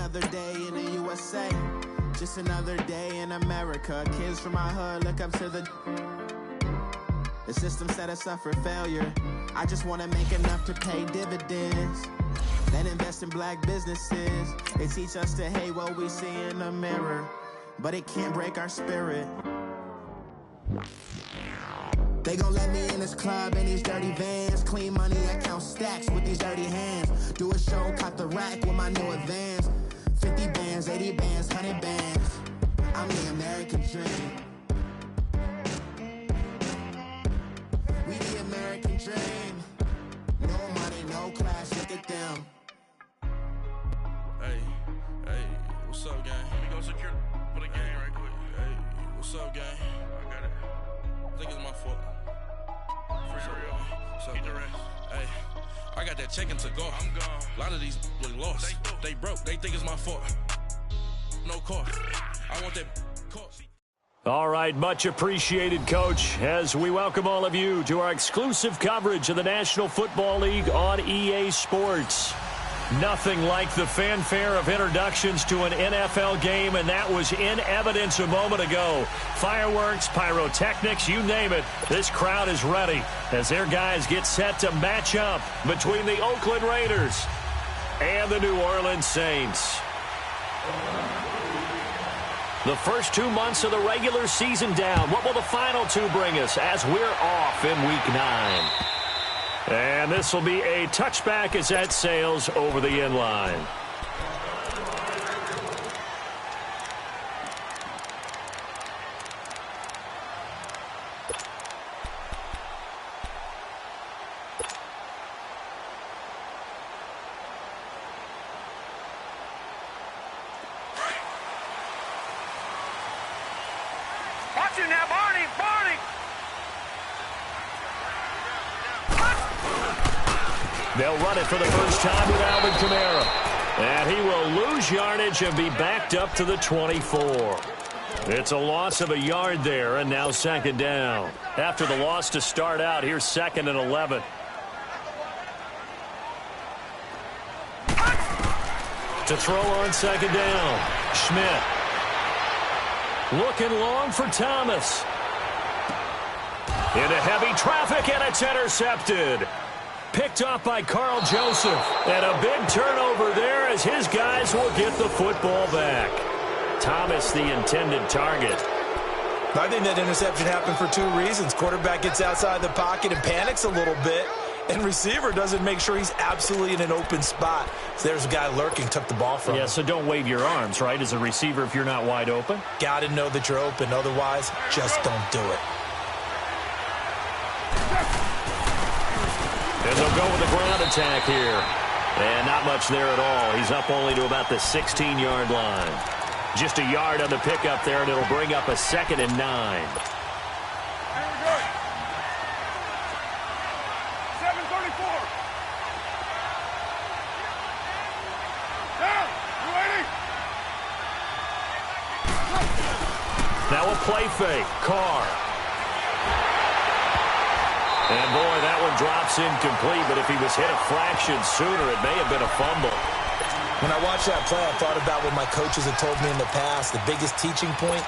another day in the USA. Just another day in America. Kids from my hood look up to the system set us up for failure. I just want to make enough to pay dividends, then invest in black businesses. They teach us to hate what we see in the mirror, but it can't break our spirit. They gon' let me in this club in these dirty vans. Clean money, I count stacks with these dirty hands. Do a show, cop the rack with my new advance. 50 bands, 80 bands, 100 bands. I'm the American dream. We the American dream. No money, no class, look at them. Hey, what's up, gang? Let me go secure for the gang right quick. Hey, what's up, gang? I got it. I think it's my fault. Free the real. What's up, the rest. Hey, I got that check-in to go. I'm gone. A lot of these look lost. They broke. They think it's my fault. No cost. I want that cost. All right, much appreciated, Coach, as we welcome all of you to our exclusive coverage of the National Football League on EA Sports. Nothing like the fanfare of introductions to an NFL game, and that was in evidence a moment ago. Fireworks, pyrotechnics, you name it. This crowd is ready as their guys get set to match up between the Oakland Raiders and the New Orleans Saints. The first 2 months of the regular season down. What will the final two bring us as we're off in Week 9? And this will be a touchback as that sails over the end line. Now, Barney! They'll run it for the first time with Alvin Kamara. And he will lose yardage and be backed up to the 24. It's a loss of a yard there, and now second down. After the loss to start out, here's 2nd and 11. To throw on second down, Schmidt. Looking long for Thomas. Into heavy traffic, and it's intercepted. Picked off by Carl Joseph. And a big turnover there as his guys will get the football back. Thomas, the intended target. I think that interception happened for 2 reasons. Quarterback gets outside the pocket and panics a little bit. And receiver doesn't make sure he's absolutely in an open spot. So there's a guy lurking, took the ball from him. Yeah, so don't wave your arms, right, as a receiver if you're not wide open? Got to know that you're open. Otherwise, just don't do it. And they'll go with the ground attack here. And not much there at all. He's up only to about the 16-yard line. Just a yard on the pickup there, and it'll bring up a 2nd and 9. Now a play fake. Carr. And, boy, that one drops incomplete, but if he was hit a fraction sooner, it may have been a fumble. When I watched that play, I thought about what my coaches had told me in the past. The biggest teaching point,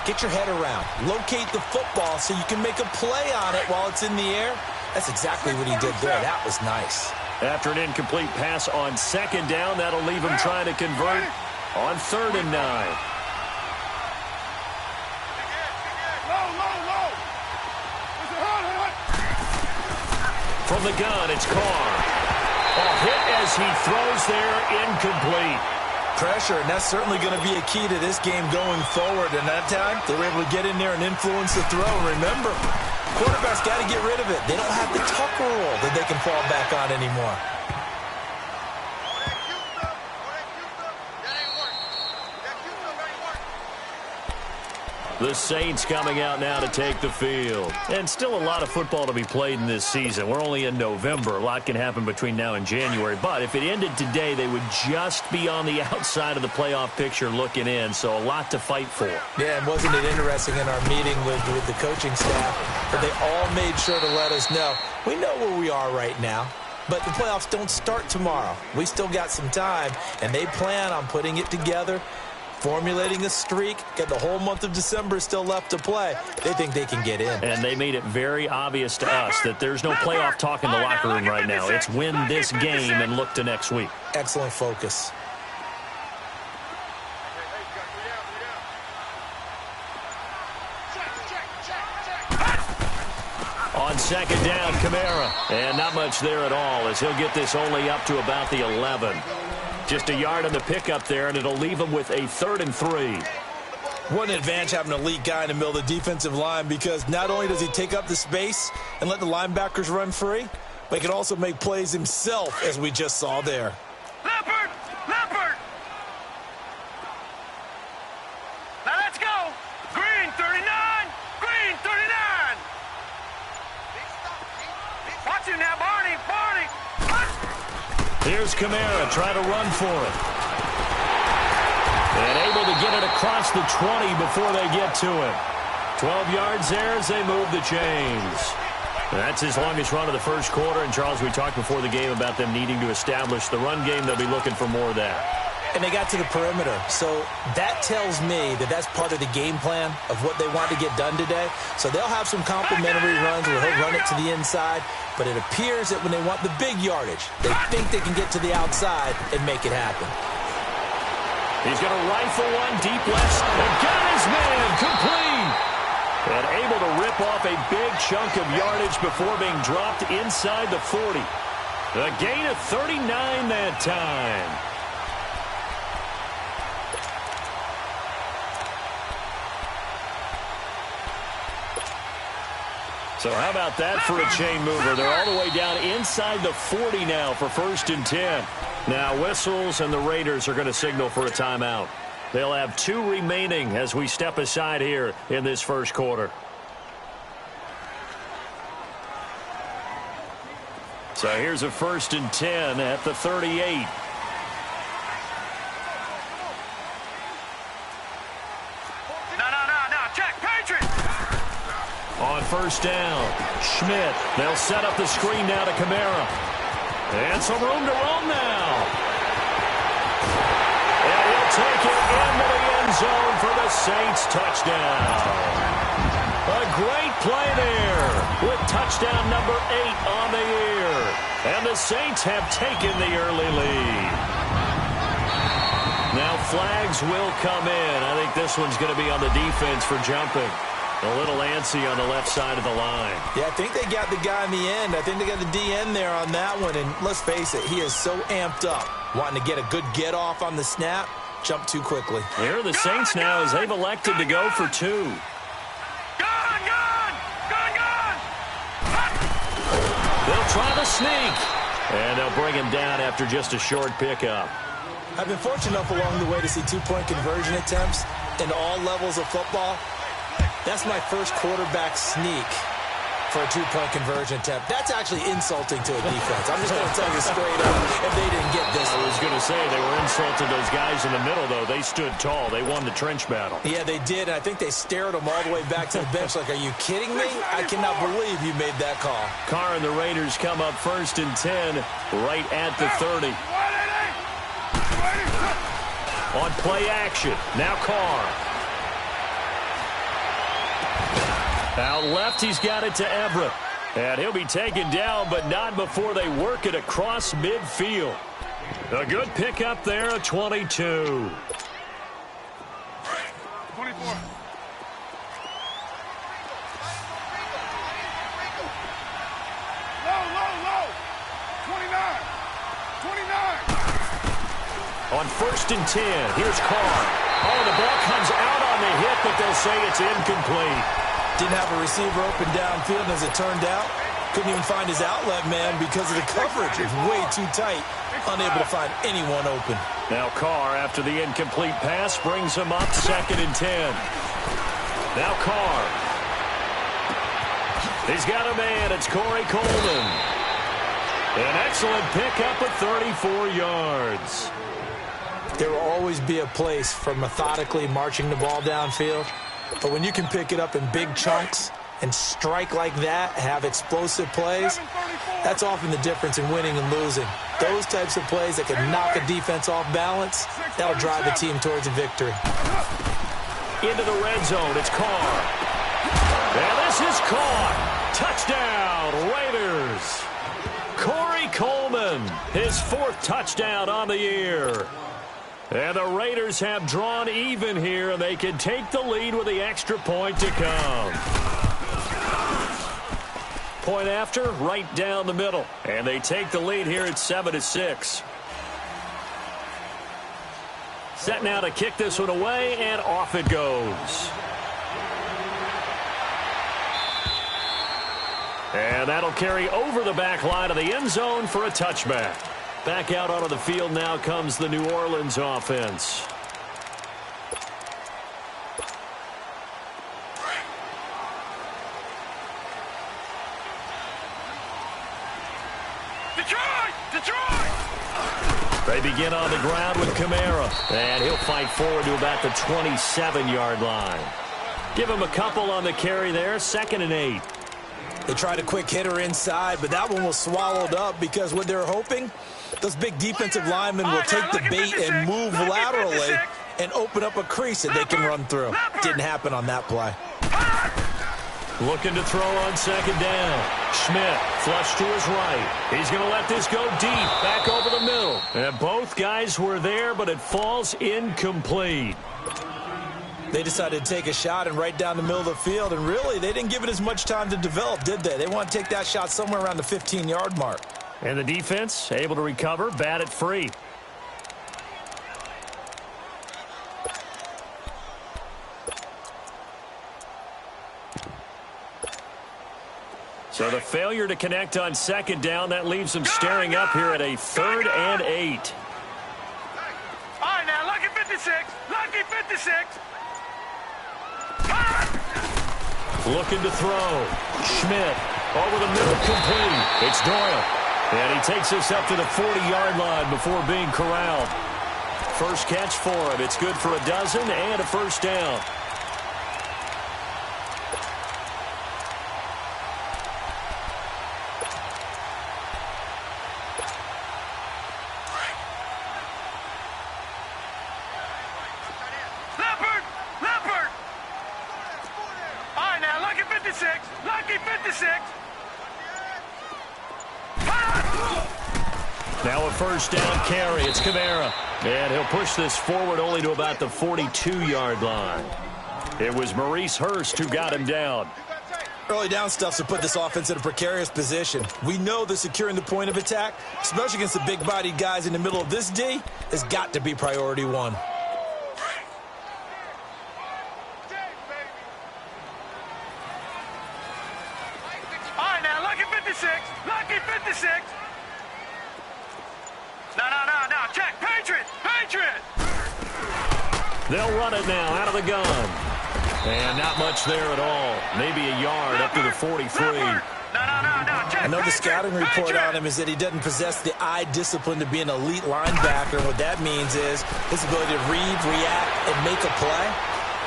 get your head around. Locate the football so you can make a play on it while it's in the air. That's exactly what he did there. That was nice. After an incomplete pass on second down, that'll leave him trying to convert on 3rd and 9. From the gun, it's Carr. A hit as he throws there, incomplete. Pressure, and that's certainly going to be a key to this game going forward. And that time, they were able to get in there and influence the throw. Remember, quarterbacks got to get rid of it. They don't have the tucker roll that they can fall back on anymore. The Saints coming out now to take the field. And still a lot of football to be played in this season. We're only in November. A lot can happen between now and January. But if it ended today, they would just be on the outside of the playoff picture looking in. So a lot to fight for. Yeah, and wasn't it interesting in our meeting with the coaching staff that they all made sure to let us know, we know where we are right now. But the playoffs don't start tomorrow. We still got some time, and they plan on putting it together, formulating a streak. Got the whole month of December still left to play. They think they can get in. And they made it very obvious to us that there's no playoff talk in the locker room right now. It's win this game and look to next week. Excellent focus. On second down, Kamara. And not much there at all as he'll get this only up to about the 11. Just a yard on the pickup there, and it'll leave him with a 3rd and 3. What an advantage having an elite guy in the middle of the defensive line, because not only does he take up the space and let the linebackers run free, but he can also make plays himself, as we just saw there. Leopard! Leopard! Now let's go! Green 39! Green 39! Watch him now, Barney! Barney! Here's Kamara trying to run for it. And able to get it across the 20 before they get to him. 12 yards there as they move the chains. That's his longest run of the first quarter. And, Charles, we talked before the game about them needing to establish the run game. They'll be looking for more of that. And they got to the perimeter. So that tells me that that's part of the game plan of what they want to get done today. So they'll have some complimentary runs where he'll run it to the inside. But it appears that when they want the big yardage, they think they can get to the outside and make it happen. He's going to rifle one deep left. And got his man complete. And able to rip off a big chunk of yardage before being dropped inside the 40. A gain of 39 that time. So how about that for a chain mover? They're all the way down inside the 40 now for 1st and 10. Now whistles, and the Raiders are going to signal for a timeout. They'll have 2 remaining as we step aside here in this first quarter. So here's a 1st and 10 at the 38. On 1st down, Schmidt. They'll set up the screen now to Kamara. And some room to roam now. And he'll take it into the end zone for the Saints touchdown. A great play there with touchdown number 8 on the year. And the Saints have taken the early lead. Now flags will come in. I think this one's going to be on the defense for jumping. A little antsy on the left side of the line. Yeah, I think they got the guy in the end. I think they got the DN there on that one. And let's face it, he is so amped up, wanting to get a good get off on the snap, jump too quickly. Here are the Saints now as they've elected to go for 2. Gone! Gone! Gone! Gone! They'll try the sneak. And they'll bring him down after just a short pickup. I've been fortunate enough along the way to see 2-point conversion attempts in all levels of football. That's my first quarterback sneak for a 2-point conversion attempt. That's actually insulting to a defense. I'm just going to tell you straight up, if they didn't get this. I was going to say they were insulting those guys in the middle, though. They stood tall. They won the trench battle. Yeah, they did. And I think they stared them all the way back to the bench like, are you kidding me? I cannot believe you made that call. Carr and the Raiders come up 1st and 10 right at the 30. On play action. Now Carr. Out left, he's got it to Everett. And he'll be taken down, but not before they work it across midfield. A good pickup there, a 22. 24. Low. 29. 29. On 1st and 10, here's Carr. Oh, the ball comes out on the hit, but they'll say it's incomplete. Didn't have a receiver open downfield, and as it turned out, couldn't even find his outlet man because of the coverage. It was way too tight, unable to find anyone open. Now Carr, after the incomplete pass, brings him up 2nd and 10. Now Carr. He's got a man. It's Corey Coleman. An excellent pickup of 34 yards. There will always be a place for methodically marching the ball downfield. But when you can pick it up in big chunks and strike like that, have explosive plays, that's often the difference in winning and losing. Those types of plays that can knock a defense off balance, that'll drive a team towards a victory. Into the red zone, it's Carr. And this is caught. Touchdown, Raiders. Corey Coleman, his 4th touchdown on the year. And the Raiders have drawn even here, and they can take the lead with the extra point to come. Point after, right down the middle. And they take the lead here at 7-6. Set now to kick this one away, and off it goes. And that'll carry over the back line of the end zone for a touchback. Back out onto the field now comes the New Orleans offense. Detroit! They begin on the ground with Kamara. And he'll fight forward to about the 27-yard line. Give him a couple on the carry there. 2nd and 8. They tried a quick hitter inside, but that one was swallowed up because what they're hoping, those big defensive linemen will take the bait and move laterally and open up a crease that they can run through. Didn't happen on that play. Looking to throw on 2nd down. Schmidt, flush to his right. He's going to let this go deep, back over the middle. And both guys were there, but it falls incomplete. They decided to take a shot and right down the middle of the field, and really, they didn't give it as much time to develop, did they? They want to take that shot somewhere around the 15-yard mark. And the defense able to recover, bat it free. So the failure to connect on 2nd down, that leaves them staring up here at a 3rd and 8. All right, now, lucky 56. Lucky 56. Looking to throw. Schmidt over the middle, complete. It's Doyle. And he takes us up to the 40-yard line before being corralled. First catch for him. It's good for a dozen and a 1st down. Now a 1st down carry. It's Kamara. And he'll push this forward only to about the 42-yard line. It was Maurice Hurst who got him down. Early down stuff to put this offense in a precarious position. We know that securing the point of attack, especially against the big-bodied guys in the middle of this D, has got to be priority 1. All right, now, lucky 56. Lucky 56. No. Check. Patriot. They'll run it now out of the gun. And not much there at all. Maybe a yard up to the 43. No. Check. I know the scouting report on him is that he doesn't possess the eye discipline to be an elite linebacker. What that means is his ability to read, react, and make a play.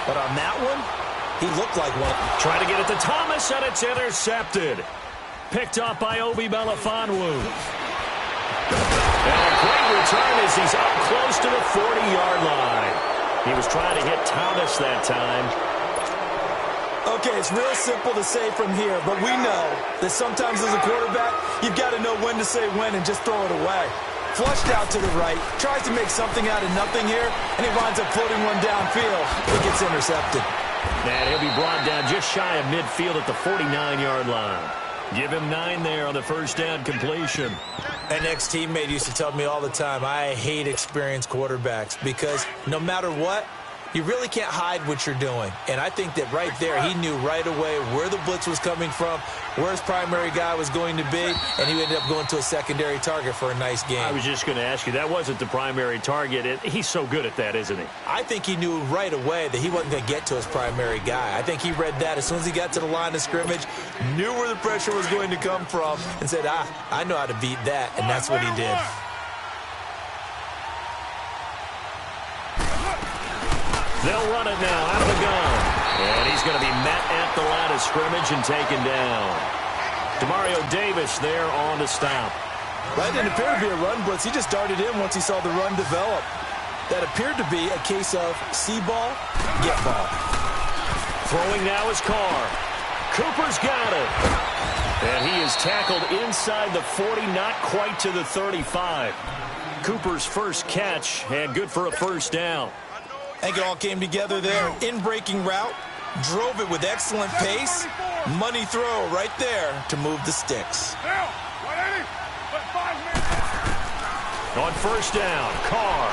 But on that one, he looked like one. Trying to get it to Thomas, and it's intercepted. Picked up by Obi Melifonwu. And a great return as he's up close to the 40-yard line. He was trying to hit Thomas that time. Okay, it's real simple to say from here, but we know that sometimes as a quarterback, you've got to know when to say when and just throw it away. Flushed out to the right, tries to make something out of nothing here, and he winds up floating one downfield. It gets intercepted. And he'll be brought down just shy of midfield at the 49-yard line. Give him 9 there on the 1st down completion. An ex-teammate used to tell me all the time, I hate experienced quarterbacks because no matter what, you really can't hide what you're doing. And I think that right there, he knew right away where the blitz was coming from, where his primary guy was going to be, and he ended up going to a secondary target for a nice game. I was just going to ask you, that wasn't the primary target. He's so good at that, isn't he? I think he knew right away that he wasn't going to get to his primary guy. I think he read that as soon as he got to the line of scrimmage, knew where the pressure was going to come from, and said, I know how to beat that, and that's what he did. They'll run it now out of the gun. And he's going to be met at at the line of scrimmage and taken down. Demario Davis there on the stop. That didn't appear to be a run blitz. He just darted in once he saw the run develop. That appeared to be a case of see ball, get ball. Throwing now is Carr. Cooper's got it. And he is tackled inside the 40, not quite to the 35. Cooper's first catch, and good for a first down. I think it all came together there. In-breaking route, drove it with excellent pace. Money throw right there to move the sticks. On first down, Carr.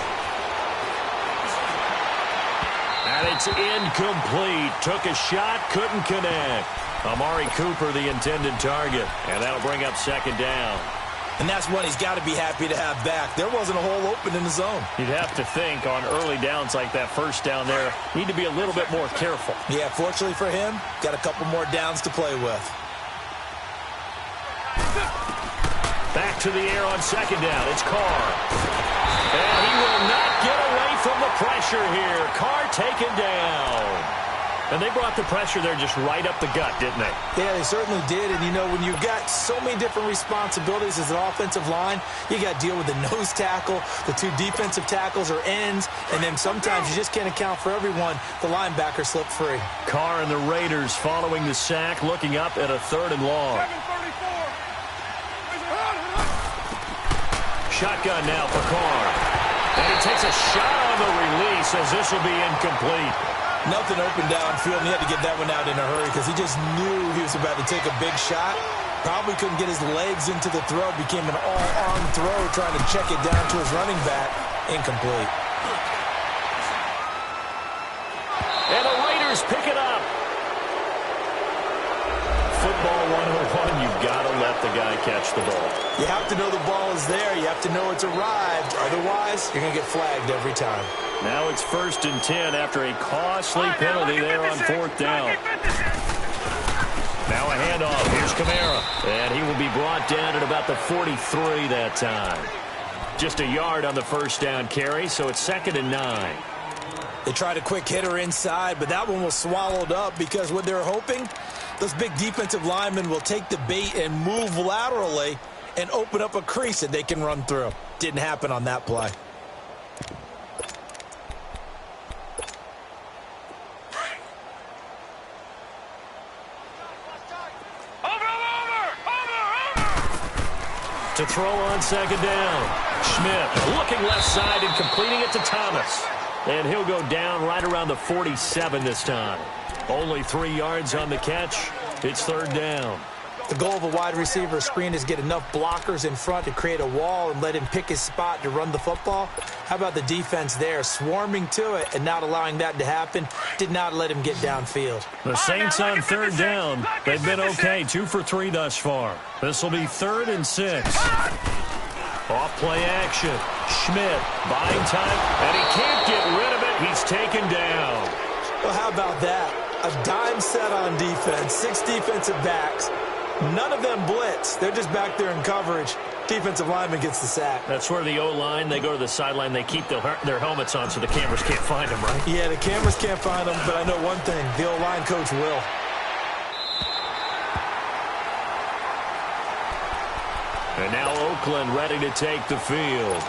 And it's incomplete. Took a shot, couldn't connect. Amari Cooper, the intended target. And that'll bring up second down. And that's one he's got to be happy to have back. There wasn't a hole open in the zone. You'd have to think on early downs like that first down there, need to be a little bit more careful. Yeah, fortunately for him, got a couple more downs to play with. Back to the air on second down. It's Carr. And he will not get away from the pressure here. Carr taken down. And they brought the pressure there just right up the gut, didn't they? Yeah, they certainly did. And, you know, when you've got so many different responsibilities as an offensive line, you got to deal with the nose tackle, the two defensive tackles or ends, and then sometimes you just can't account for everyone. The linebacker slipped free. Carr and the Raiders following the sack, looking up at a 3rd and long. Shotgun now for Carr. And he takes a shot on the release as this will be incomplete. Nothing open downfield, and he had to get that one out in a hurry because he just knew he was about to take a big shot. Probably couldn't get his legs into the throw. Became an all-arm throw trying to check it down to his running back. Incomplete. And the Raiders pick it up. Football 101, you've got to let the guy catch the ball. You have to know the ball is there. You have to know it's arrived. Otherwise, you're going to get flagged every time. Now it's 1st and 10 after a costly penalty there on 4th down. Now a handoff. Here's Kamara. And he will be brought down at about the 43 that time. Just a yard on the first down carry, so it's 2nd and 9. They tried a quick hitter inside, but that one was swallowed up because what they're hoping, those big defensive linemen will take the bait and move laterally and open up a crease that they can run through. Didn't happen on that play. To throw on 2nd down. Schmidt looking left side and completing it to Thomas. And he'll go down right around the 47 this time. Only 3 yards on the catch. It's 3rd down. The goal of a wide receiver screen is get enough blockers in front to create a wall and let him pick his spot to run the football. How about the defense there, swarming to it and not allowing that to happen? Did not let him get downfield. The Saints on 3rd down. They've been okay, 2 for 3 thus far. This will be 3rd and 6. Off play action. Schmidt buying time, and he can't get rid of it. He's taken down. Well, how about that? A dime set on defense, 6 defensive backs. None of them blitz. They're just back there in coverage. Defensive lineman gets the sack. That's where the O-line, they go to the sideline, they keep their helmets on so the cameras can't find them, right? Yeah, the cameras can't find them, but I know one thing. The O-line coach will. And now Oakland ready to take the field.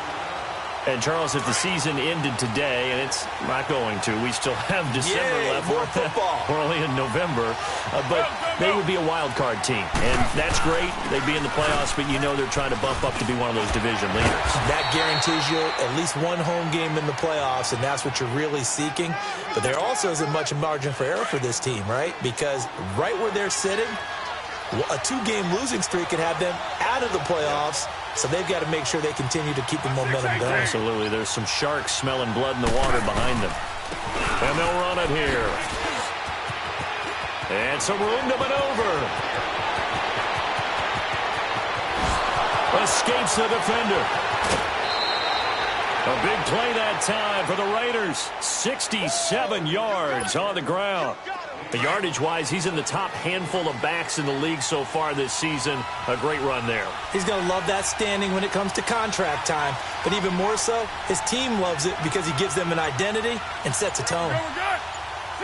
And, Charles, if the season ended today, and it's not going to, we still have December left. More football. We're only in November. But they would be a wild card team. And that's great. They'd be in the playoffs, but you know they're trying to bump up to be one of those division leaders. That guarantees you at least one home game in the playoffs, and that's what you're really seeking. But there also isn't much margin for error for this team, right? Because right where they're sitting, a 2-game losing streak can have them out of the playoffs. So they've got to make sure they continue to keep the momentum going. Absolutely. There's some sharks smelling blood in the water behind them. And they'll run it here. And some room to maneuver. Escapes the defender. A big play that time for the Raiders. 67 yards on the ground. The yardage-wise, he's in the top handful of backs in the league so far this season. A great run there. He's going to love that standing when it comes to contract time. But even more so, his team loves it because he gives them an identity and sets a tone. We're good.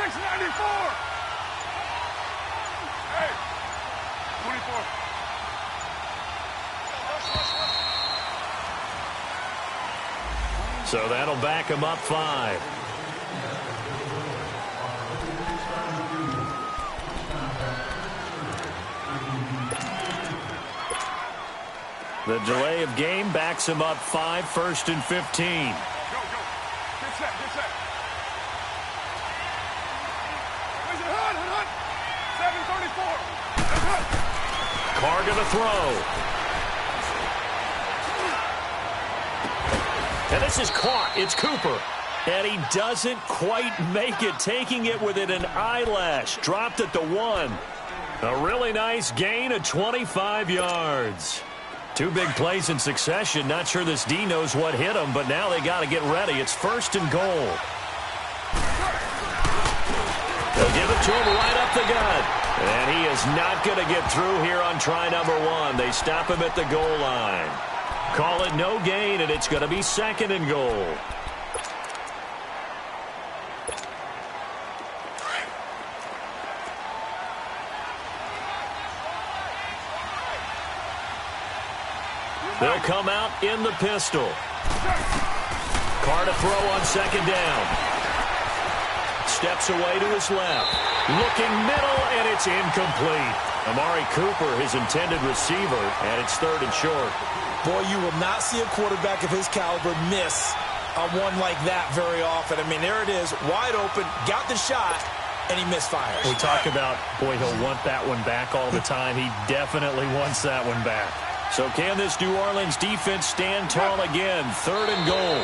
694. So that'll back him up 5. The delay of game backs him up 5, 1st and 15. Go. Get set. Where's it? Hunt. 7:34. Carr gonna throw. And this is caught. It's Cooper. And he doesn't quite make it, taking it within an eyelash. Dropped at the 1. A really nice gain of 25 yards. 2 big plays in succession. Not sure this D knows what hit him, but now they got to get ready. It's 1st and goal. They'll give it to him right up the gut. And he is not going to get through here on try number 1. They stop him at the goal line. Call it no gain, and it's going to be 2nd and goal. They'll come out in the pistol. Carr to throw on 2nd down. Steps away to his left. Looking middle, and it's incomplete. Amari Cooper, his intended receiver, and it's 3rd and short. Boy, you will not see a quarterback of his caliber miss on one like that very often. I mean, there it is, wide open, got the shot, and he misfires. We talk about, boy, he'll want that one back all the time. He definitely wants that one back. So can this New Orleans defense stand tall again? 3rd and goal.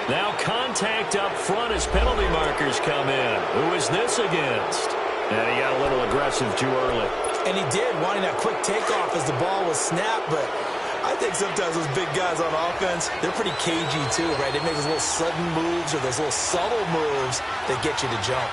Now contact up front as penalty markers come in. Who is this against? And he got a little aggressive too early. And he did, wanting that quick takeoff as the ball was snapped, but I think sometimes those big guys on offense, they're pretty cagey too, right? They make those little sudden moves or those little subtle moves that get you to jump.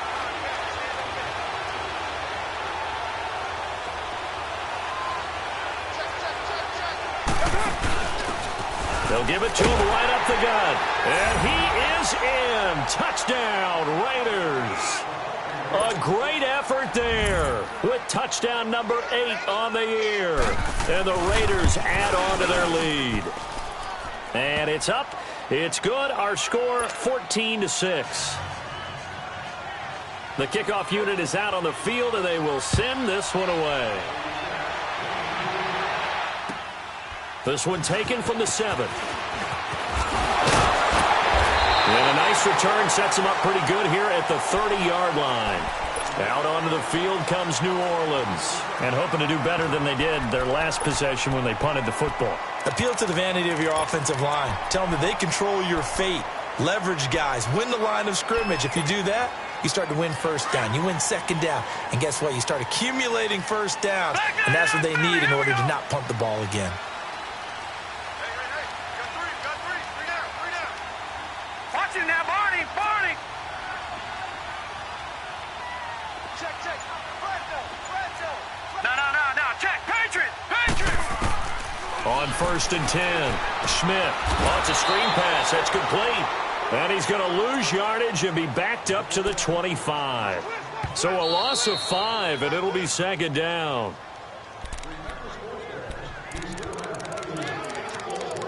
They'll give it to him right up the gut. And he is in. Touchdown, Raiders. A great effort there with touchdown number 8 on the year. And the Raiders add on to their lead. And it's up. It's good. Our score, 14-6. The kickoff unit is out on the field, and they will send this one away. This one taken from the 7. And a nice return sets him up pretty good here at the 30-yard line. Out onto the field comes New Orleans. And hoping to do better than they did their last possession when they punted the football. Appeal to the vanity of your offensive line. Tell them that they control your fate. Leverage guys. Win the line of scrimmage. If you do that, you start to win 1st down. You win 2nd down. And guess what? You start accumulating 1st downs. And that's what they need in order to not punt the ball again. On 1st and 10, Schmidt wants a screen pass. That's complete. And he's going to lose yardage and be backed up to the 25. So a loss of 5, and it'll be 2nd down.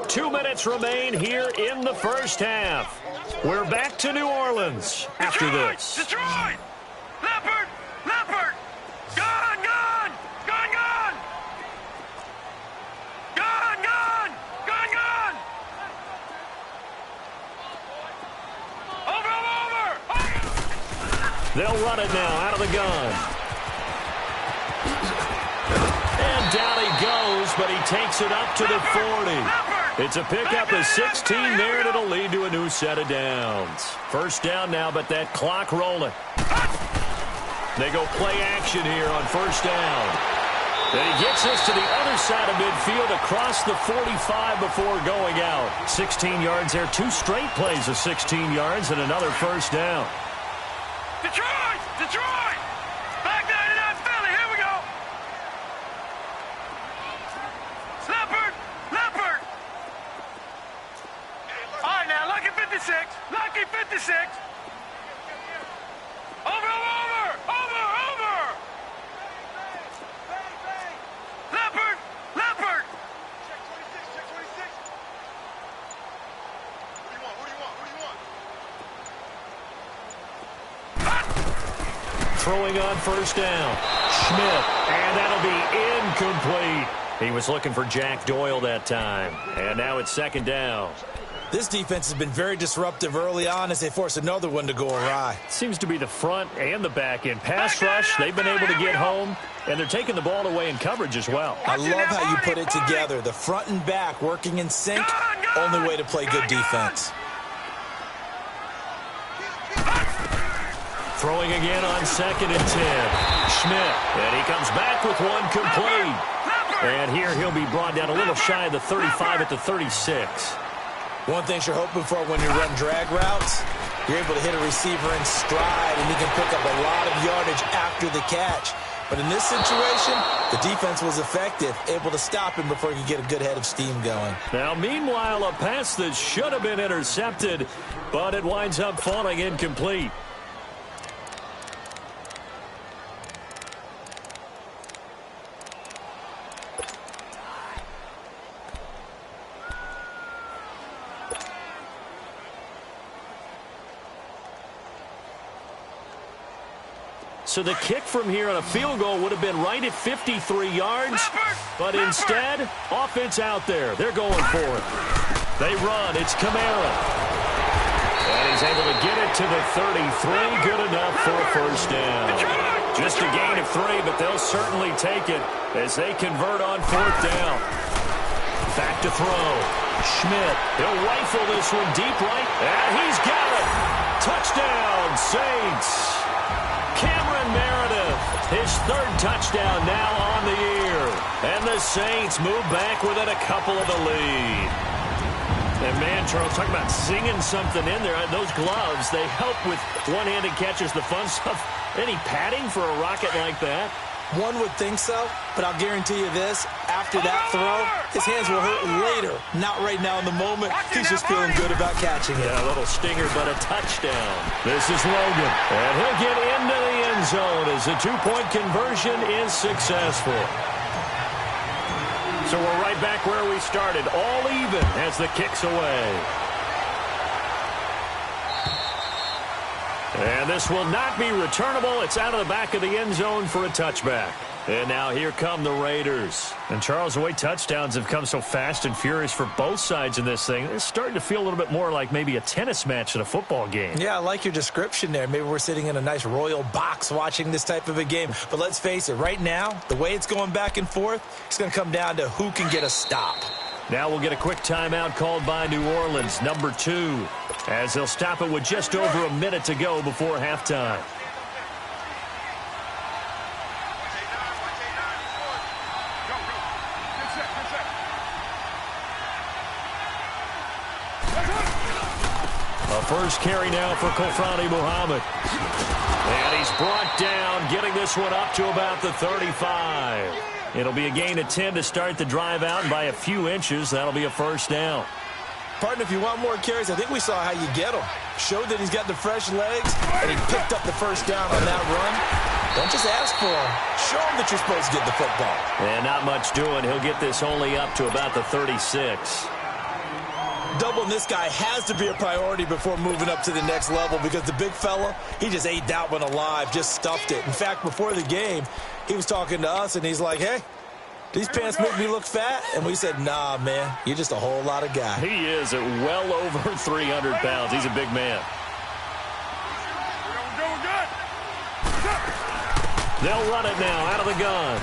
2 minutes remain here in the first half. We're back to New Orleans after this. Detroit! Leopard! Leopard! Gone! Gone! Gone! Gone! Gone! Gone! Gone! Gone! Over! They'll run it now out of the gun. And down he goes, but he takes it up to the 40. It's a pickup of 16 there, and it'll lead to a new set of downs. 1st down now, but that clock rolling. They go play action here on 1st down. And he gets this to the other side of midfield across the 45 before going out. 16 yards there, 2 straight plays of 16 yards and another 1st down. Detroit! Detroit! Back 99 Philly, here we go! Leopard! Leopard! All right, now, lucky 56. Lucky 56. Over! throwing on first down. Schmidt, and that'll be incomplete. He was looking for Jack Doyle that time. And now it's second down. This defense has been very disruptive early on as they force another one to go awry. Seems to be the front and the back end. Pass rush, they've been able to get home, and they're taking the ball away in coverage as well. I love how you put it together. The front and back working in sync, only way to play good defense. Throwing again on 2nd and 10. Schmidt, and he comes back with one complete. And here he'll be brought down a little shy of the 35 at the 36. One thing you're hoping for when you run drag routes, you're able to hit a receiver in stride, and he can pick up a lot of yardage after the catch. But in this situation, the defense was effective, able to stop him before he could get a good head of steam going. Now, meanwhile, a pass that should have been intercepted, but it winds up falling incomplete. So the kick from here on a field goal would have been right at 53 yards. But instead, offense out there. They're going for it. They run. It's Kamara. And he's able to get it to the 33. Good enough for a first down. Just a gain of 3, but they'll certainly take it as they convert on 4th down. Back to throw. Schmidt. He'll rifle this one deep right. And he's got it. Touchdown, Saints. Cameron Meredith, his 3rd touchdown now on the year. And the Saints move back within a couple of the lead. And man, Charles, talk about singing something in there. Those gloves, they help with one-handed catches, the fun stuff. Any padding for a rocket like that? One would think so, but I'll guarantee you this. After that throw, his hands will hurt later. Not right now in the moment. He's just feeling good about catching it. Yeah, a little stinger, but a touchdown. This is Logan, and he'll get into the end zone as the 2-point conversion is successful. So we're right back where we started, all even as the kick's away. And this will not be returnable. It's out of the back of the end zone for a touchback. And now here come the Raiders. And Charles, the way touchdowns have come so fast and furious for both sides in this thing, it's starting to feel a little bit more like maybe a tennis match than a football game. Yeah, I like your description there. Maybe we're sitting in a nice royal box watching this type of a game. But let's face it, right now, the way it's going back and forth, it's going to come down to who can get a stop. Now we'll get a quick timeout called by New Orleans, number 2, as they'll stop it with just over a minute to go before halftime. A first carry now for Kofrani Muhammad. And he's brought down, getting this one up to about the 35. It'll be a gain of 10 to start the drive out, and by a few inches, that'll be a first down. Partner, if you want more carries, I think we saw how you get him. Showed that he's got the fresh legs, and he picked up the first down on that run. Don't just ask for him. Show him that you're supposed to get the football. And not much doing. He'll get this only up to about the 36. Doubling this guy has to be a priority before moving up to the next level because the big fella, he just ate that one alive, just stuffed it. In fact, before the game, he was talking to us, and he's like, hey, these pants make me look fat? And we said, nah, man, you're just a whole lot of guy. He is at well over 300 pounds. He's a big man. They'll run it now out of the gun.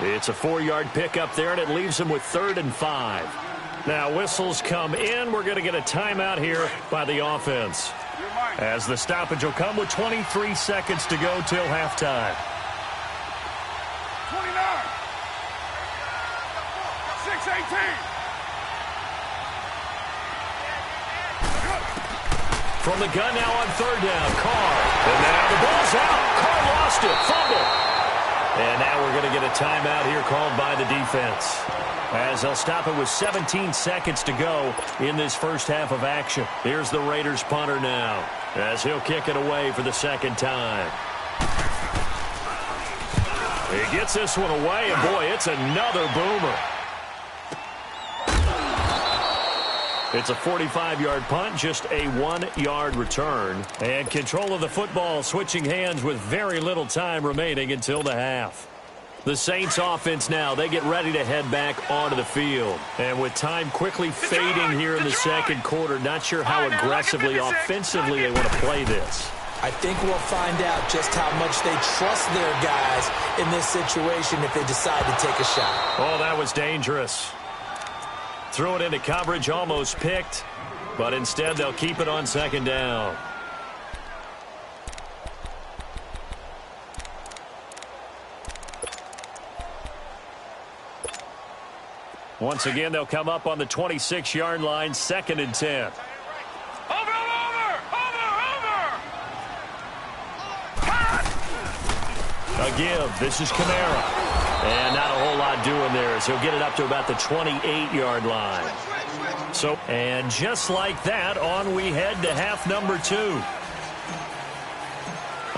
It's a 4-yard pickup there, and it leaves him with 3rd and 5. Now whistles come in. We're going to get a timeout here by the offense, as the stoppage will come with 23 seconds to go till halftime. 29. 6-18. From the gun now on 3rd down, Carr. And now the ball's out. Carr lost it. Fumble. And now we're going to get a timeout here called by the defense, as they'll stop it with 17 seconds to go in this first half of action. Here's the Raiders punter now, as he'll kick it away for the second time. He gets this one away, and boy, it's another boomer. It's a 45-yard punt, just a 1-yard return. And control of the football switching hands with very little time remaining until the half. The Saints offense now, they get ready to head back onto the field. And with time quickly fading here in the second quarter, not sure how aggressively, offensively they want to play this. I think we'll find out just how much they trust their guys in this situation if they decide to take a shot. Oh, that was dangerous. Threw it into coverage, almost picked, but instead they'll keep it on second down. Once again, they'll come up on the 26-yard line, 2nd and 10. A give. This is Kamara. And not a whole lot doing there as he'll get it up to about the 28-yard line. So, and just like that, on we head to half number 2.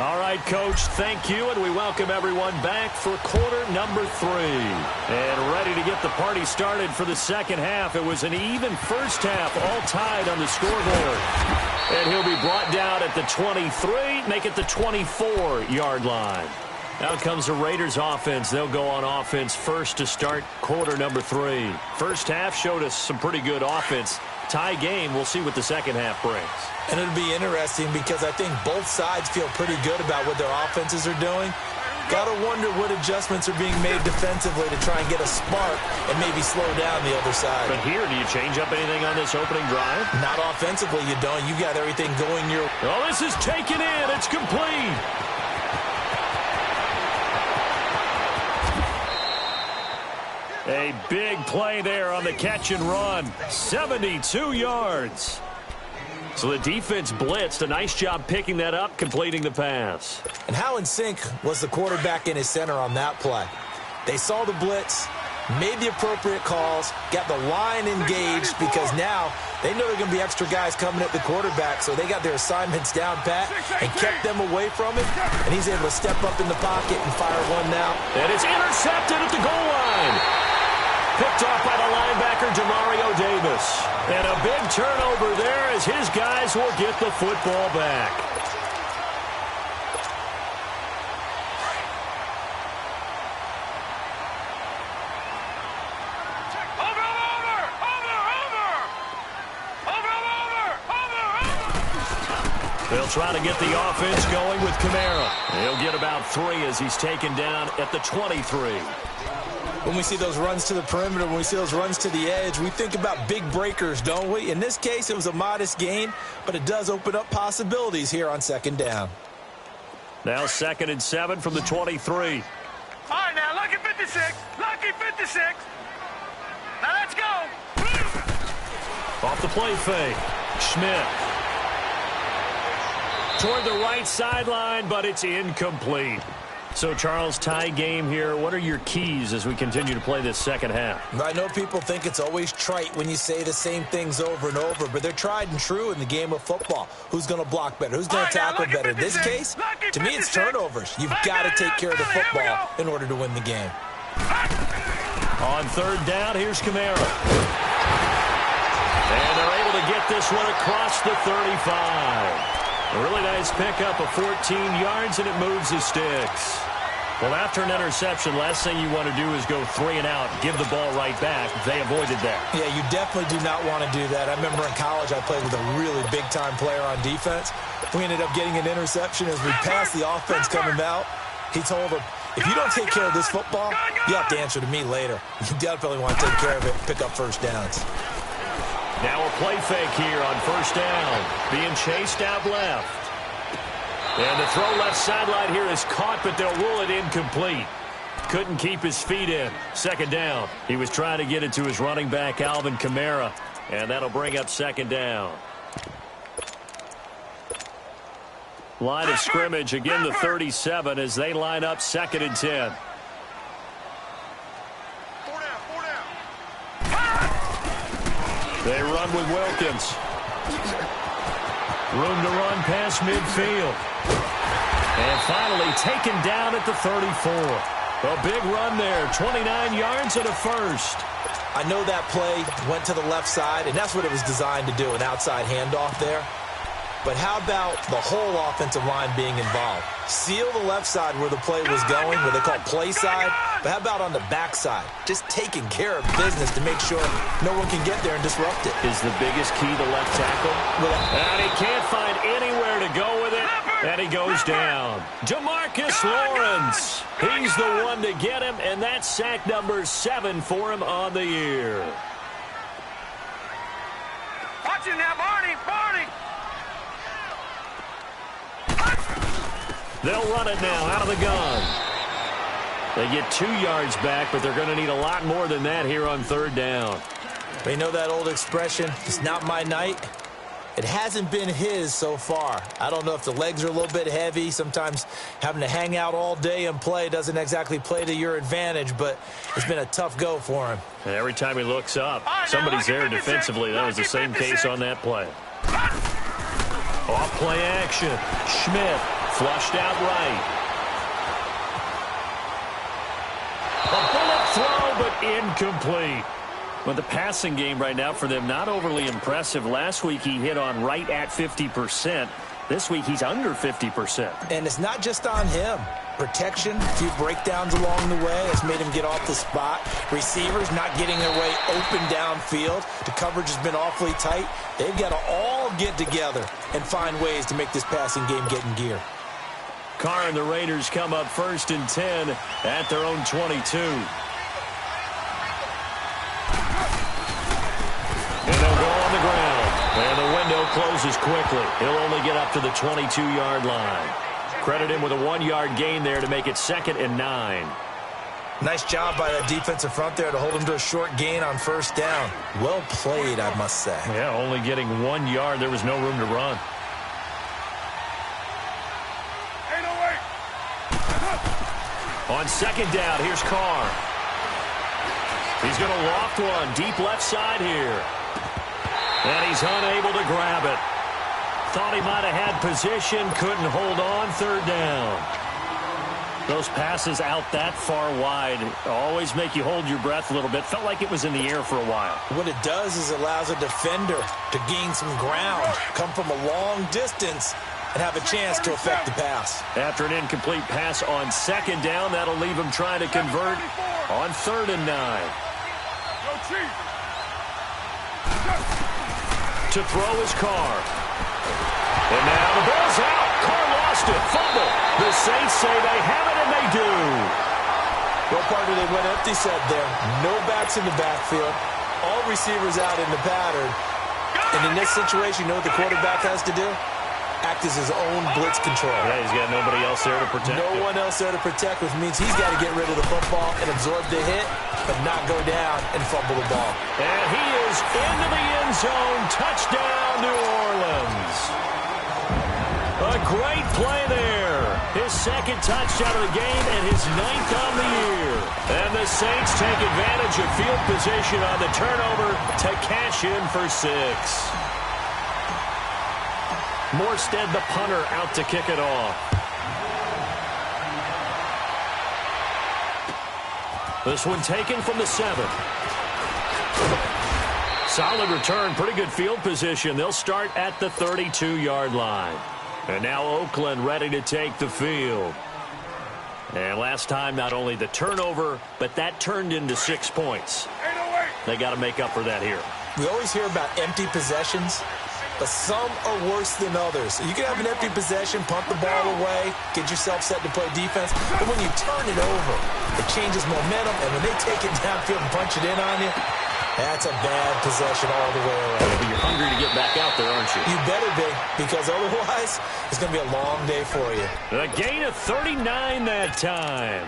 All right, Coach, thank you, and we welcome everyone back for quarter number 3. And ready to get the party started for the second half. It was an even first half, all tied on the scoreboard. And he'll be brought down at the 23, make it the 24-yard line. Now comes the Raiders offense. They'll go on offense first to start quarter number 3. First half showed us some pretty good offense. Tie game. We'll see what the second half brings. And it'll be interesting because I think both sides feel pretty good about what their offenses are doing. Got to wonder what adjustments are being made defensively to try and get a spark and maybe slow down the other side. But here, do you change up anything on this opening drive? Not offensively, you don't. You got everything going your way. Oh, this is taken in. It's complete. A big play there on the catch and run. 72 yards. So the defense blitzed. A nice job picking that up, completing the pass. And how in sync was the quarterback in his center on that play? They saw the blitz, made the appropriate calls, got the line engaged because now they know there are going to be extra guys coming at the quarterback, so they got their assignments down pat and kept them away from him, and he's able to step up in the pocket and fire one now. And it's intercepted at the goal line. Picked off by the linebacker, Demario Davis. And a big turnover there as his guys will get the football back. They'll try to get the offense going with Kamara. He'll get about 3 as he's taken down at the 23. When we see those runs to the perimeter, when we see those runs to the edge, we think about big breakers, don't we? In this case, it was a modest gain, but it does open up possibilities here on second down. Now 2nd and 7 from the 23. All right, now, lucky 56. Lucky 56. Now, let's go. Off the play fake. Schmidt. Toward the right sideline, but it's incomplete. So, Charles, tie game here. What are your keys as we continue to play this second half? I know people think it's always trite when you say the same things over and over, but they're tried and true in the game of football. Who's going to block better? Who's going to tackle better? In this case, to me, it's turnovers. You've got to take care of the football in order to win the game. On 3rd down, here's Kamara. And they're able to get this one across the 35. A really nice pickup of 14 yards, and it moves the sticks. Well, after an interception, last thing you want to do is go 3 and out, give the ball right back. They avoided that. Yeah, you definitely do not want to do that. I remember in college I played with a really big-time player on defense. We ended up getting an interception as we passed the offense coming out. He told him, if you don't take care of this football, you have to answer to me later. You definitely want to take care of it, pick up first downs. Now a play fake here on 1st down. Being chased out left. And the throw left sideline here is caught, but they'll rule it incomplete. Couldn't keep his feet in. 2nd down. He was trying to get it to his running back, Alvin Kamara. And that'll bring up 2nd down. Line of scrimmage, again the 37 as they line up 2nd and 10. They run with Wilkins. Room to run past midfield. And finally taken down at the 34. A big run there. 29 yards and a first. I know that play went to the left side, and that's what it was designed to do, an outside handoff there. But how about the whole offensive line being involved? Seal the left side where the play was going, where they call play side. But how about on the back side? Just taking care of business to make sure no one can get there and disrupt it. Is the biggest key to left tackle. And he can't find anywhere to go with it. And he goes down. Jamarcus Lawrence. He's the one to get him, and that's sack number 7 for him on the year. Watch it now, Barney. They'll run it now out of the gun. They get 2 yards back, but they're going to need a lot more than that here on 3rd down. We know that old expression, it's not my night. It hasn't been his so far. I don't know if the legs are a little bit heavy. Sometimes having to hang out all day and play doesn't exactly play to your advantage, but it's been a tough go for him. And every time he looks up, somebody's there defensively. That was the same case on that play. Off play action. Schmidt flushed out right. A bullet throw, but incomplete. Well, the passing game right now for them, not overly impressive. Last week he hit on right at 50%. This week he's under 50%. And it's not just on him. Protection, a few breakdowns along the way has made him get off the spot. Receivers not getting their way open downfield. The coverage has been awfully tight. They've got to all get together and find ways to make this passing game get in gear. Carr and the Raiders come up 1st and 10 at their own 22. And they'll go on the ground. And the window closes quickly. He'll only get up to the 22-yard line. Credit him with a 1-yard gain there to make it 2nd and 9. Nice job by that defensive front there to hold him to a short gain on 1st down. Well played, I must say. Yeah, only getting 1 yard. There was no room to run. On 2nd down, here's Carr. He's going to loft one deep left side here. And he's unable to grab it. Thought he might have had position, couldn't hold on. 3rd down. Those passes out that far wide always make you hold your breath a little bit. Felt like it was in the air for a while. What it does is allows a defender to gain some ground, come from a long distance, and have a chance to affect the pass. After an incomplete pass on 2nd down, that'll leave him trying to convert on 3rd and 9. To throw is Carr. And now the ball's out. Carr lost it. Fumble. The Saints say they have it, and they do. Well, partner, they went empty set there. No backs in the backfield. All receivers out in the pattern. And in this situation, you know what the quarterback has to do? Act as his own blitz control. Yeah, he's got nobody else there to protect No one else there to protect, which means he's got to get rid of the football and absorb the hit, but not go down and fumble the ball. And he is into the end zone. Touchdown, New Orleans. A great play there. His 2nd touchdown of the game and his 9th on the year. And the Saints take advantage of field position on the turnover to cash in for 6. Morstead, the punter, out to kick it off. This one taken from the 7. Solid return, pretty good field position. They'll start at the 32-yard line. And now Oakland ready to take the field. And last time, not only the turnover, but that turned into 6 points. They got to make up for that here. We always hear about empty possessions, but some are worse than others. You can have an empty possession, punt the ball away, get yourself set to play defense, but when you turn it over, it changes momentum, and when they take it downfield and punch it in on you, that's a bad possession all the way around. But you're hungry to get back out there, aren't you? You better be, because otherwise, it's going to be a long day for you. A gain of 39 that time.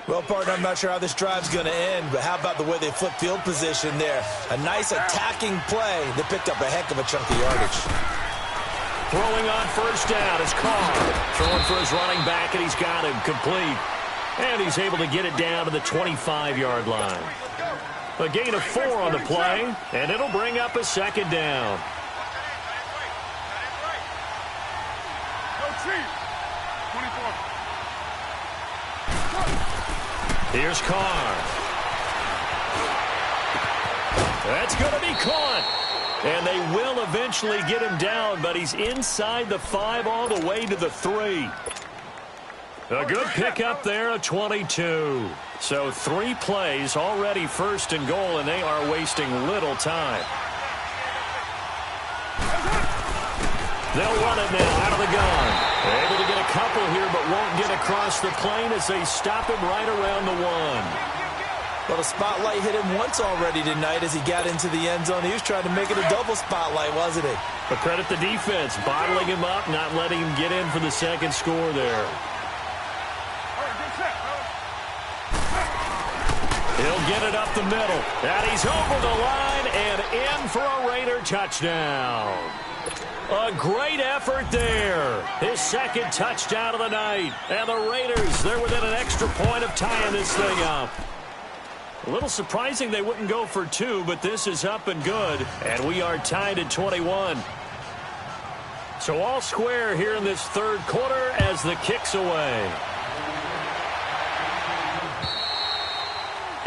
Well, partner, I'm not sure how this drive's going to end, but how about the way they flip field position there? A nice attacking play. They picked up a heck of a chunk of yardage. Throwing on 1st down is Carr. Throwing for his running back, and he's got him complete. And he's able to get it down to the 25-yard line. A gain of 4 on the play, and it'll bring up a 2nd down. Here's Carr. That's going to be caught. And they will eventually get him down, but he's inside the 5 all the way to the 3. A good pickup there, a 22. So 3 plays, already first and goal, and they are wasting little time. They'll run it now out of the gun. They're able to get a couple here, but won't get across the plane as they stop him right around the 1. Well, the spotlight hit him once already tonight as he got into the end zone. He was trying to make it a double spotlight, wasn't he? But credit the defense, bottling him up, not letting him get in for the second score there. He'll get it up the middle. And he's over the line and in for a Raider touchdown. A great effort there. His second touchdown of the night. And the Raiders, they're within an extra point of tying this thing up. A little surprising they wouldn't go for 2, but this is up and good. And we are tied at 21. So all square here in this third quarter as the kick's away.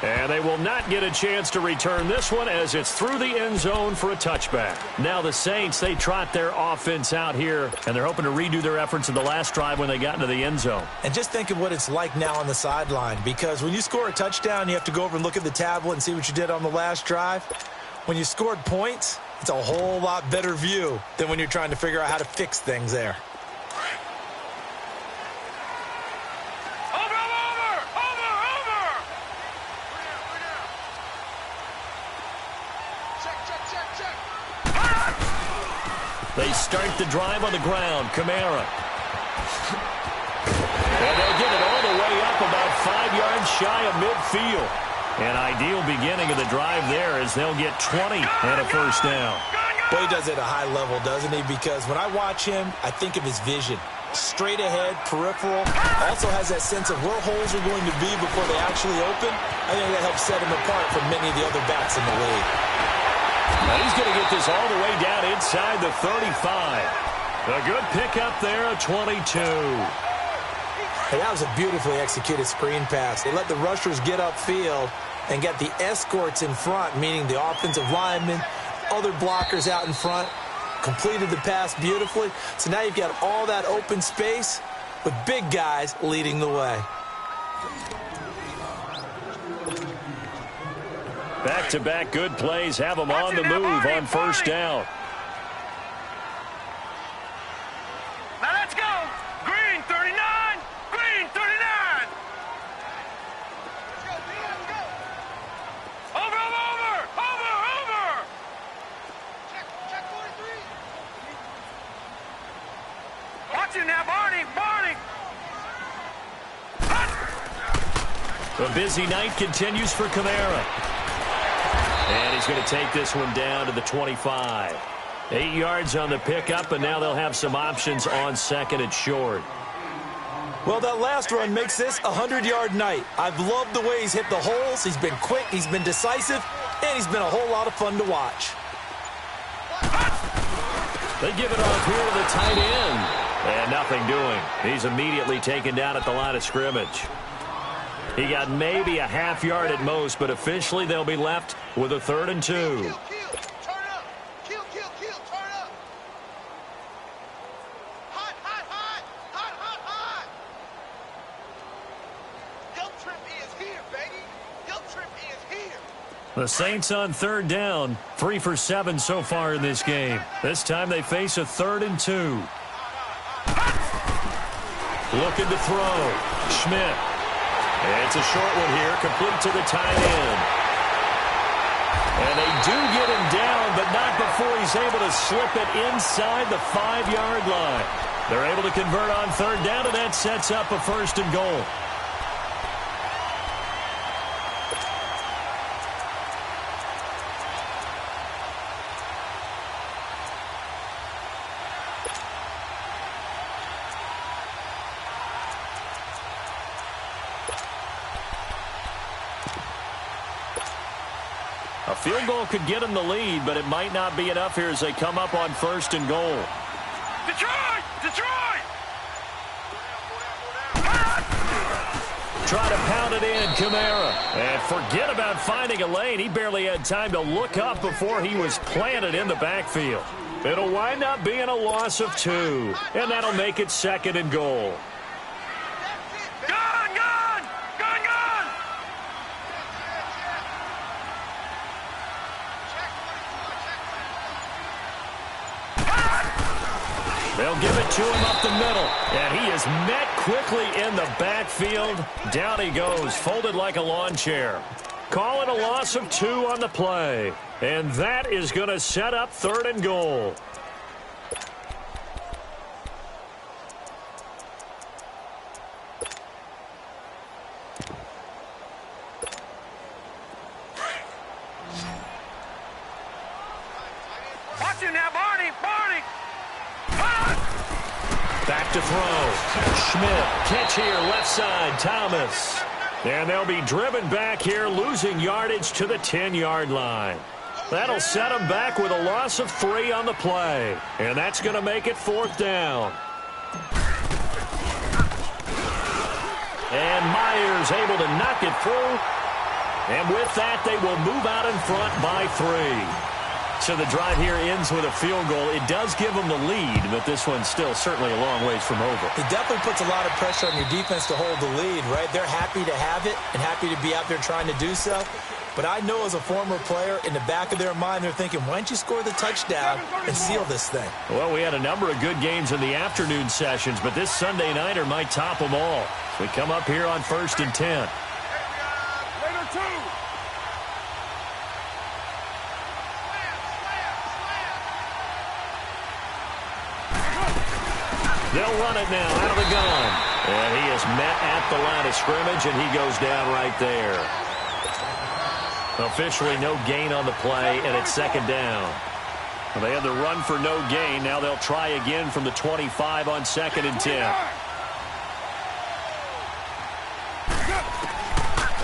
And they will not get a chance to return this one as it's through the end zone for a touchback. Now the Saints, they trot their offense out here, and they're hoping to redo their efforts in the last drive when they got into the end zone. And just think of what it's like now on the sideline, because when you score a touchdown, you have to go over and look at the tablet and see what you did on the last drive. When you scored points, it's a whole lot better view than when you're trying to figure out how to fix things there. They start the drive on the ground. Kamara. And they'll get it all the way up about 5 yards shy of midfield. An ideal beginning of the drive there as they'll get 20 and a first down. Well, he does it at a high level, doesn't he? Because when I watch him, I think of his vision. Straight ahead, peripheral. Also has that sense of where holes are going to be before they actually open. I think that helps set him apart from many of the other backs in the league. Now he's going to get this all the way down inside the 35. A good pickup there, a 22. Hey, that was a beautifully executed screen pass. They let the rushers get upfield and get the escorts in front, meaning the offensive linemen, other blockers out in front, completed the pass beautifully. So now you've got all that open space with big guys leading the way. Back-to-back good plays have them on the move on first down. Now let's go. Green 39. Green 39. Let's go, let's go. Over. Check 43. Watch it now, Barney. The busy night continues for Kamara. And he's going to take this one down to the 25. 8 yards on the pickup, and now they'll have some options on second and short. Well, that last run makes this a 100-yard night. I've loved the way he's hit the holes. He's been quick, he's been decisive, and he's been a whole lot of fun to watch. They give it off here to the tight end. And nothing doing. He's immediately taken down at the line of scrimmage. He got maybe a half yard at most, but officially they'll be left with a 3rd and 2. Turn up. Kill, turn up. Hot. Guilt trip is here, baby. Guilt trip is here. The Saints on 3rd down, 3 for 7 so far in this game. This time they face a 3rd and 2. Looking to throw. Schmidt. It's a short one here, complete to the tight end. And they do get him down, but not before he's able to slip it inside the 5-yard line. They're able to convert on 3rd down, and that sets up a 1st and goal. A field goal could get them the lead, but it might not be enough here as they come up on 1st and goal. Detroit! Try to pound it in, Kamara. And forget about finding a lane. He barely had time to look up before he was planted in the backfield. It'll wind up being a loss of 2, and that'll make it 2nd and goal. Gone! Gone! Gone! Gone! They'll give it to him up the middle, and he is met quickly in the backfield. Down he goes, folded like a lawn chair. Call it a loss of 2 on the play, and that is going to set up 3rd and goal. Watch him now, Barney! Barney! Back to throw. Schmidt, catch here, left side, Thomas. And they'll be driven back here, losing yardage to the 10-yard line. That'll set them back with a loss of 3 on the play. And that's going to make it 4th down. And Myers able to knock it through. And with that, they will move out in front by 3. So the drive here ends with a field goal. It does give them the lead, but this one's still certainly a long ways from over. It definitely puts a lot of pressure on your defense to hold the lead, right? They're happy to have it and happy to be out there trying to do so. But I know as a former player, in the back of their mind, they're thinking, why don't you score the touchdown and seal this thing? Well, we had a number of good games in the afternoon sessions, but this Sunday nighter might top them all. So we come up here on 1st and 10. Later, 2! They'll run it now out of the gun. And he is met at the line of scrimmage, and he goes down right there. Officially no gain on the play, and it's 2nd down. Well, they had the run for no gain. Now they'll try again from the 25 on 2nd and 10.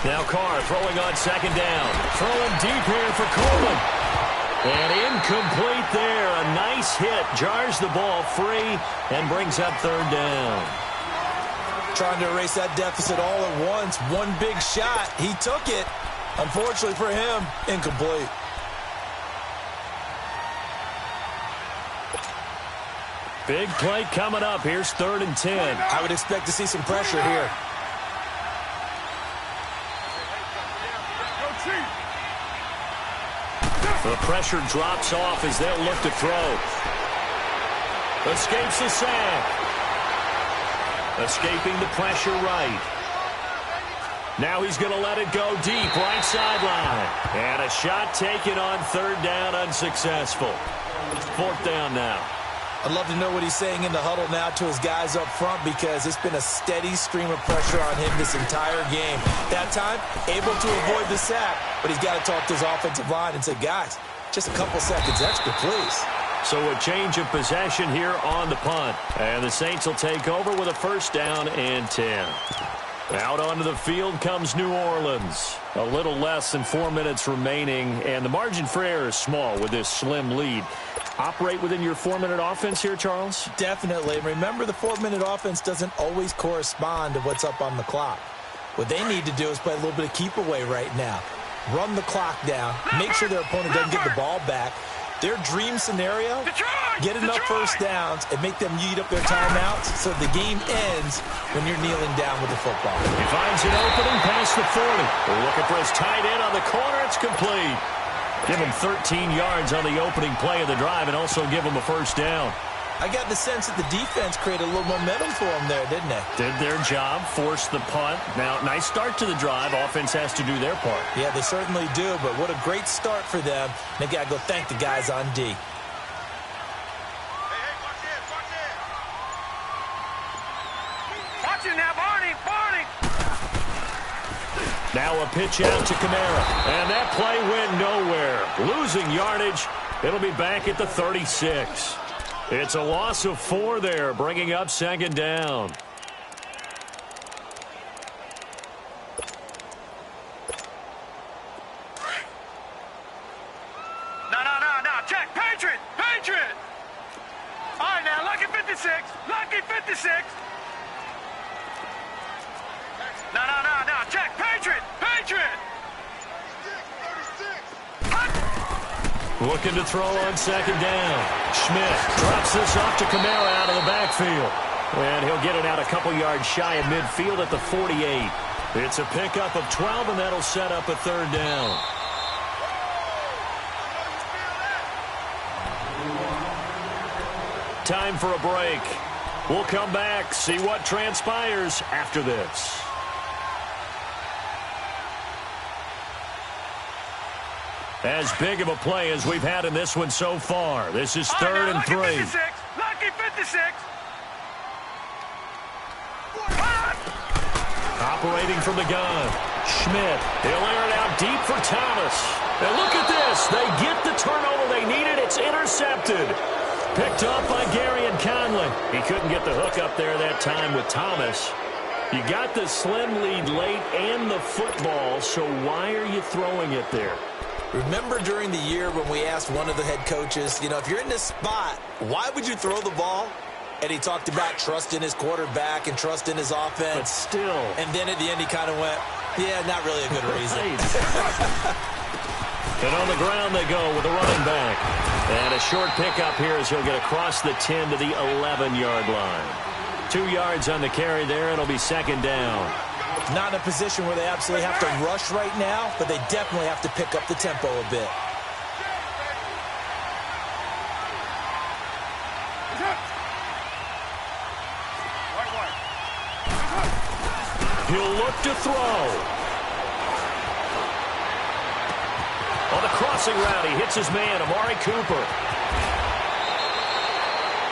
Now Carr throwing on 2nd down. Throwing deep here for Coleman. And incomplete there. A nice hit. Jars the ball free and brings up 3rd down. Trying to erase that deficit all at once. One big shot. He took it. Unfortunately for him, incomplete. Big play coming up. Here's 3rd and 10. I would expect to see some pressure here. The pressure drops off as they'll look to throw. Escapes the sack. Escaping the pressure right. Now he's going to let it go deep, right sideline. And a shot taken on 3rd down, unsuccessful. 4th down now. I'd love to know what he's saying in the huddle now to his guys up front, because it's been a steady stream of pressure on him this entire game. That time, able to avoid the sack, but he's got to talk to his offensive line and say, guys, just a couple seconds extra, please. So a change of possession here on the punt. And the Saints will take over with a 1st down and 10. Out onto the field comes New Orleans. A little less than 4 minutes remaining, and the margin for error is small with this slim lead. Operate within your 4-minute offense here, Charles? Definitely. Remember, the 4-minute offense doesn't always correspond to what's up on the clock. What they need to do is play a little bit of keep away right now. Run the clock down. Make sure their opponent doesn't get the ball back. Their dream scenario, get enough 1st downs and make them eat up their timeouts so the game ends when you're kneeling down with the football. He finds an opening past the 40. We're looking for his tight end on the corner. It's complete. Give him 13 yards on the opening play of the drive and also give him a 1st down. I got the sense that the defense created a little momentum for them there, didn't they? Did their job, forced the punt. Now, nice start to the drive. Offense has to do their part. Yeah, they certainly do, but what a great start for them. They got to go thank the guys on D. Watch it now, Barney! Barney! Now a pitch out to Kamara. And that play went nowhere. Losing yardage. It'll be back at the 36. It's a loss of 4 there, bringing up 2nd down. No. Check. Patriot! Patriot! All right, now, lucky 56. Lucky 56. No. Looking to throw on second down. Schmidt drops this off to Kamara out of the backfield. And he'll get it out a couple yards shy of midfield at the 48. It's a pickup of 12, and that'll set up a third down. Time for a break. We'll come back, see what transpires after this. As big of a play as we've had in this one so far. This is third and 3. Lucky 56. Operating from the gun. Schmidt. He'll air it out deep for Thomas. And look at this. They get the turnover they needed. It's intercepted. Picked up by Gary and Conley. He couldn't get the hook up there that time with Thomas. You got the slim lead late and the football, so why are you throwing it there? Remember during the year when we asked one of the head coaches, if you're in this spot, why would you throw the ball? And he talked about trust in his quarterback and trust in his offense. But still. And then at the end he kind of went, yeah, not really a good reason. And on the ground they go with a running back. And a short pickup here as he'll get across the 10 to the 11-yard line. 2 yards on the carry there. It'll be second down. Not in a position where they absolutely have to rush right now, but they definitely have to pick up the tempo a bit. He'll look to throw. On the crossing route, he hits his man, Amari Cooper.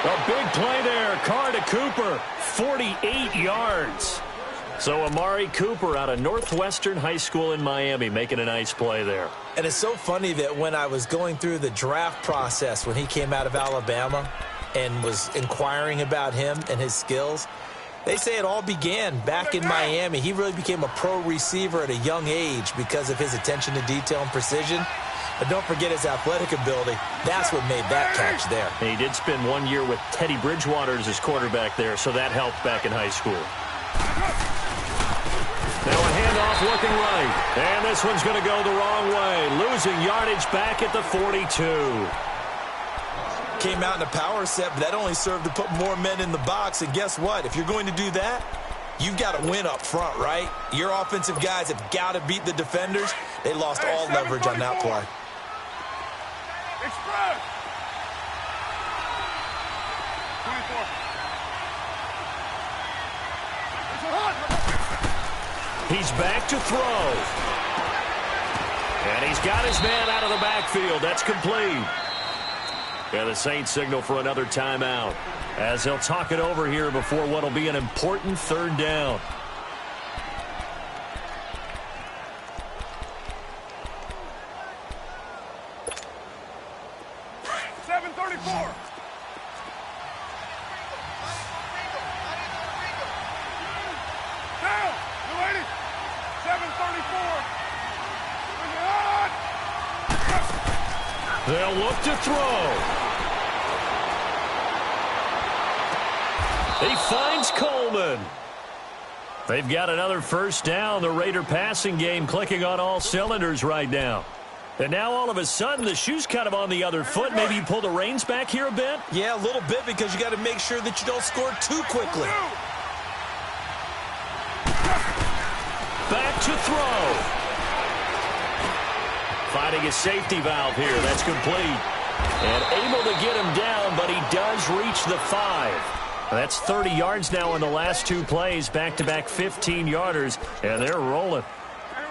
A big play there. Carr to Cooper. 48 yards. So Amari Cooper out of Northwestern High School in Miami making a nice play there. And it's so funny that when I was going through the draft process when he came out of Alabama and was inquiring about him and his skills, they say it all began back in Miami. He really became a pro receiver at a young age because of his attention to detail and precision. But don't forget his athletic ability. That's what made that catch there. And he did spend 1 year with Teddy Bridgewater as his quarterback there, so that helped back in high school. Now a handoff looking right. And this one's going to go the wrong way. Losing yardage back at the 42. Came out in a power set, but that only served to put more men in the box. And guess what? If you're going to do that, you've got to win up front, right? Your offensive guys have got to beat the defenders. They lost all leverage on that play. Express. 24. He's back to throw. And he's got his man out of the backfield. That's complete. And the Saints signal for another timeout as they'll talk it over here before what will be an important third down. They'll look to throw. He finds Coleman. They've got another first down. The Raider passing game clicking on all cylinders right now. And now all of a sudden the shoe's kind of on the other foot. Maybe you pull the reins back here a bit? Yeah, a little bit because you got to make sure that you don't score too quickly. Back to throw. Finding a safety valve here. That's complete. And able to get him down, but he does reach the 5. That's 30 yards now in the last 2 plays. Back-to-back 15-yarders, and they're rolling.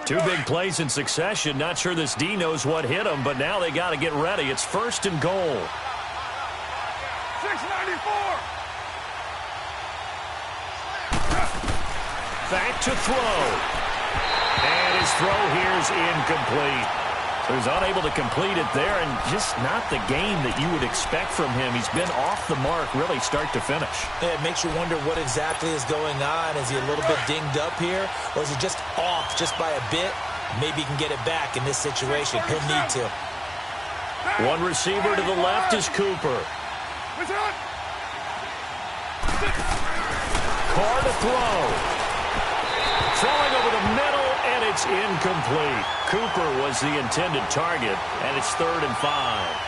2 big plays in succession. Not sure this D knows what hit him, but now they got to get ready. It's first and goal. 694. Back to throw. And his throw here is incomplete. So he's unable to complete it there, and just not the game that you would expect from him. He's been off the mark really start to finish. Yeah, it makes you wonder what exactly is going on. Is he a little bit dinged up here, or is he just off just by a bit? Maybe he can get it back in this situation. He'll need to. One receiver to the left is Cooper. Carr to throw. Throwing over the middle, and it's incomplete. Cooper was the intended target, and it's 3rd and 5.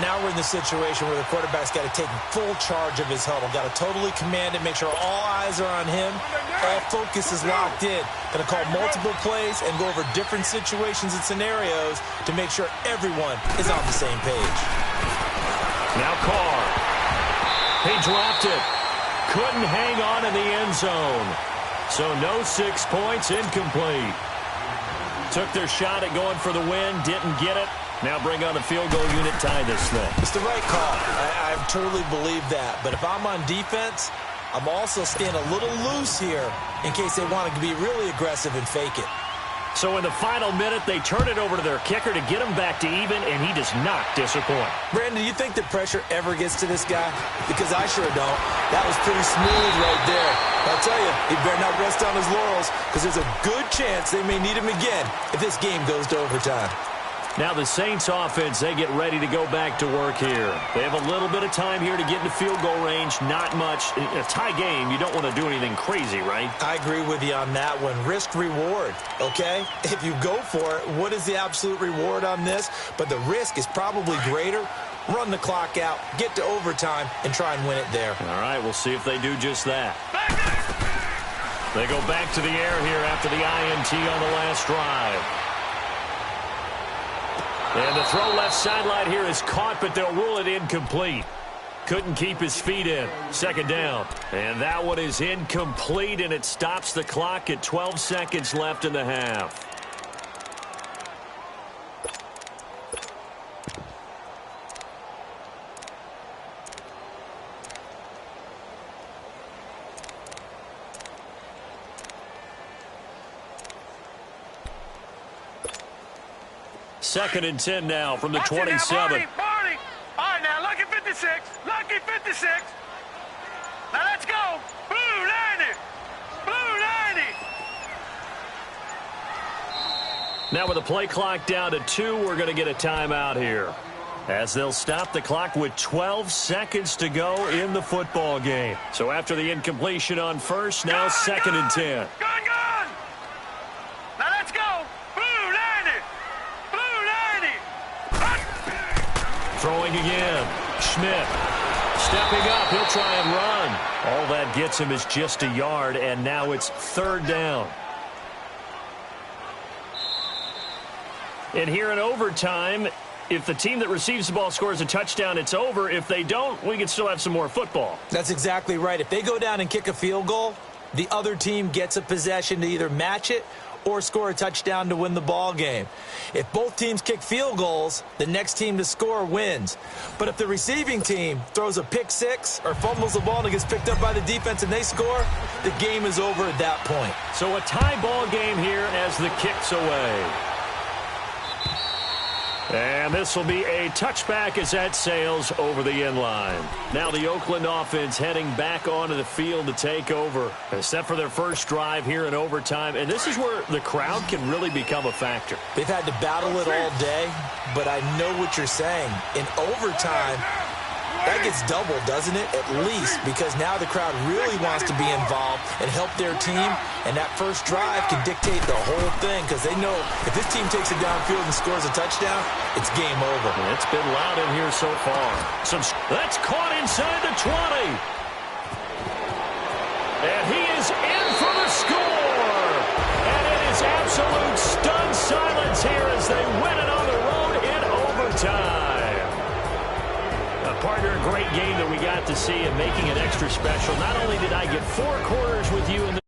Now we're in the situation where the quarterback's got to take full charge of his huddle. Got to totally command it, make sure all eyes are on him. All focus is locked in. Going to call multiple plays and go over different situations and scenarios to make sure everyone is on the same page. Now Carr. He dropped it. Couldn't hang on in the end zone. So no 6 points, incomplete. Took their shot at going for the win, didn't get it. Now bring on the field goal unit, tie this thing. It's the right call. I totally believe that. But if I'm on defense, I'm also staying a little loose here in case they want to be really aggressive and fake it. So in the final minute, they turn it over to their kicker to get him back to even, and he does not disappoint. Brandon, do you think the pressure ever gets to this guy? Because I sure don't. That was pretty smooth right there. I'll tell you, he better not rest on his laurels because there's a good chance they may need him again if this game goes to overtime. Now the Saints offense, they get ready to go back to work here. They have a little bit of time here to get into field goal range, not much. In a tie game, you don't want to do anything crazy, right? I agree with you on that one. Risk-reward, okay? If you go for it, what is the absolute reward on this? But the risk is probably greater. Run the clock out, get to overtime, and try and win it there. All right, we'll see if they do just that. They go back to the air here after the INT on the last drive. And the throw left sideline here is caught, but they'll rule it incomplete. Couldn't keep his feet in. 2nd down. And that one is incomplete, and it stops the clock at 12 seconds left in the half. Second and 10 now from the 27. Barney. All right, now, lucky 56. Lucky 56. Now, let's go. Blue 90. Blue 90. Now with the play clock down to 2, we're going to get a timeout here, as they'll stop the clock with 12 seconds to go in the football game. So after the incompletion on first, now 2nd and 10. Gone. Now, let's go. Blue 90. Throwing again. Schmidt stepping up. He'll try and run. All that gets him is just a yard, and now it's 3rd down. And here in overtime, if the team that receives the ball scores a touchdown, it's over. If they don't, we can still have some more football. That's exactly right. If they go down and kick a field goal, the other team gets a possession to either match it or score a touchdown to win the ball game. If both teams kick field goals, the next team to score wins. But if the receiving team throws a pick six or fumbles the ball and it gets picked up by the defense and they score, the game is over at that point. So a tie ball game here as the kick's away. And this will be a touchback as that sails over the end line. Now the Oakland offense heading back onto the field to take over, except for their first drive here in overtime. And this is where the crowd can really become a factor. They've had to battle it all day, but I know what you're saying. In overtime, that gets doubled, doesn't it? At least, because now the crowd really wants to be involved and help their team, and that first drive can dictate the whole thing, because they know if this team takes it downfield and scores a touchdown, it's game over. And it's been loud in here so far. That's caught inside the 20. And he is in for the score. And it is absolute stunned silence here as they win it on the road in overtime. Partner, a great game that we got to see, and making it extra special. Not only did I get 4 quarters with you in the